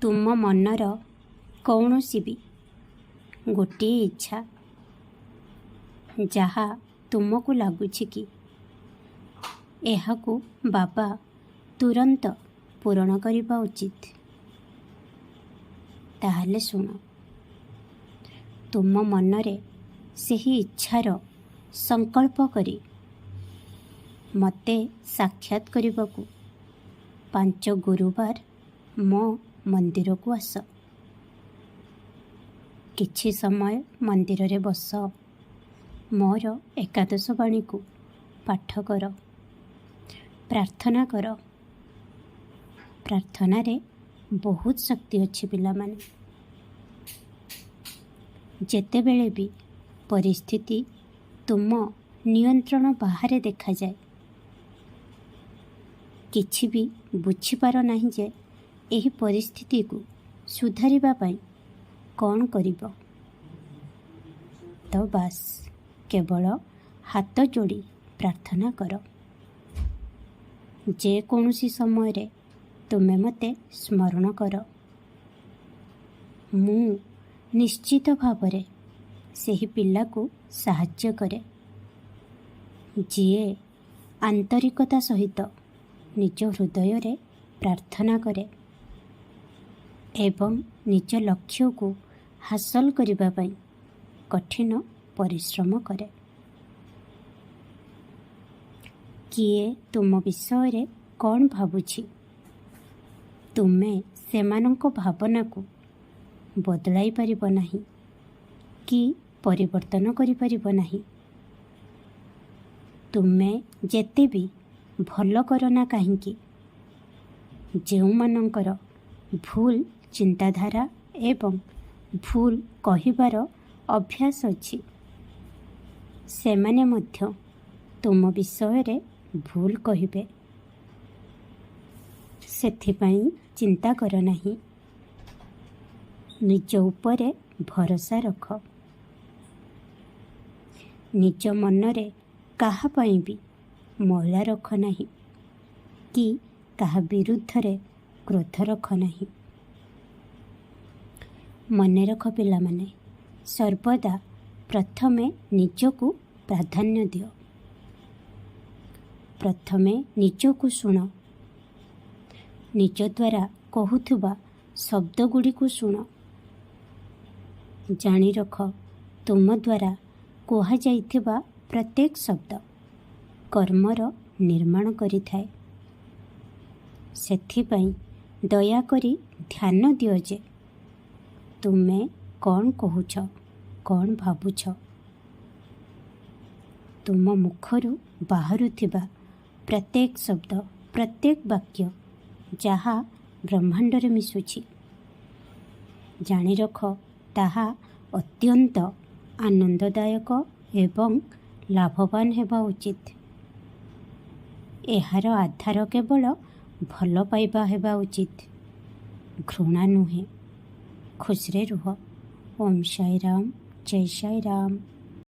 ତୁମ ମନର କୌଣସି ବି ଗୋଟିଏ ଇଚ୍ଛା ଯାହା ତୁମକୁ ଲାଗୁଛି କି ଏହାକୁ ବାବା ତୁରନ୍ତ ପୂରଣ କରିବା ଉଚିତ, ତାହେଲେ ଶୁଣ, ତୁମ ମନରେ ସେହି ଇଚ୍ଛାର ସଂକଳ୍ପ କରି ମୋତେ ସାକ୍ଷାତ କରିବାକୁ 5 ଗୁରୁବାର ମୋ ମନ୍ଦିରକୁ ଆସ। କିଛି ସମୟ ମନ୍ଦିରରେ ବସ, ମୋର ଏକାଦଶ ବାଣୀକୁ ପାଠ କର, ପ୍ରାର୍ଥନା କର। ପ୍ରାର୍ଥନାରେ ବହୁତ ଶକ୍ତି ଅଛି ପିଲାମାନେ। ଯେତେବେଳେ ବି ପରିସ୍ଥିତି ତୁମ ନିୟନ୍ତ୍ରଣ ବାହାରେ ଦେଖାଯାଏ, କିଛି ବି ବୁଝିପାର ନାହିଁ ଯେ ଏହି ପରିସ୍ଥିତିକୁ ସୁଧାରିବା ପାଇଁ କ'ଣ କରିବ, ତ ବାସ୍ କେବଳ ହାତ ଯୋଡ଼ି ପ୍ରାର୍ଥନା କର। ଯେକୌଣସି ସମୟରେ ତୁମେ ମୋତେ ସ୍ମରଣ କର, ମୁଁ ନିଶ୍ଚିତ ଭାବରେ ସେହି ପିଲାକୁ ସାହାଯ୍ୟ କରେ ଯିଏ ଆନ୍ତରିକତା ସହିତ ନିଜ ହୃଦୟରେ ପ୍ରାର୍ଥନା କରେ ଏବଂ ନିଜ ଲକ୍ଷ୍ୟକୁ ହାସଲ କରିବା ପାଇଁ କଠିନ ପରିଶ୍ରମ କରେ। କିଏ ତୁମ ବିଷୟରେ କ'ଣ ଭାବୁଛି, ତୁମେ ସେମାନଙ୍କ ଭାବନାକୁ ବଦଳାଇ ପାରିବ ନାହିଁ କି ପରିବର୍ତ୍ତନ କରିପାରିବ ନାହିଁ। ତୁମେ ଯେତେ ବି ଭଲ କର ନା କାହିଁକି, ଯେଉଁମାନଙ୍କର ଭୁଲ ଚିନ୍ତାଧାରା ଏବଂ ଭୁଲ କହିବାର ଅଭ୍ୟାସ ଅଛି, ସେମାନେ ମଧ୍ୟ ତୁମ ବିଷୟରେ ଭୁଲ କହିବେ। ସେଥିପାଇଁ ଚିନ୍ତା କର ନାହିଁ, ନିଜ ଉପରେ ଭରସା ରଖ। ନିଜ ମନରେ କାହା ପାଇଁ ବି ମଇଳା ରଖ ନାହିଁ କି କାହା ବିରୁଦ୍ଧରେ କ୍ରୋଧ ରଖ ନାହିଁ। ମନେ ରଖ ପିଲାମାନେ, ସର୍ବଦା ପ୍ରଥମେ ନିଜକୁ ପ୍ରାଧାନ୍ୟ ଦିଅ। ପ୍ରଥମେ ନିଜକୁ ଶୁଣ, ନିଜ ଦ୍ୱାରା କହୁଥିବା ଶବ୍ଦଗୁଡ଼ିକୁ ଶୁଣ। ଜାଣି ରଖ, ତୁମ ଦ୍ୱାରା କୁହାଯାଇଥିବା ପ୍ରତ୍ୟେକ ଶବ୍ଦ କର୍ମର ନିର୍ମାଣ କରିଥାଏ। ସେଥିପାଇଁ ଦୟାକରି ଧ୍ୟାନ ଦିଅ ଯେ ତୁମେ କ'ଣ କହୁଛ, କ'ଣ ଭାବୁଛ। ତୁମ ମୁଖରୁ ବାହାରୁଥିବା ପ୍ରତ୍ୟେକ ଶବ୍ଦ, ପ୍ରତ୍ୟେକ ବାକ୍ୟ ଯାହା ବ୍ରହ୍ମାଣ୍ଡରେ ମିଶୁଛି, ଜାଣି ରଖ ତାହା ଅତ୍ୟନ୍ତ ଆନନ୍ଦଦାୟକ ଏବଂ ଲାଭବାନ ହେବା ଉଚିତ। ଏହାର ଆଧାର କେବଳ ଭଲ ପାଇବା ହେବା ଉଚିତ, ଘୃଣା ନୁହେଁ। ଖୁସିରେ ରୁହ। ଓମ୍ ସାଇ ରାମ, ଜୟ ସାଇ ରାମ।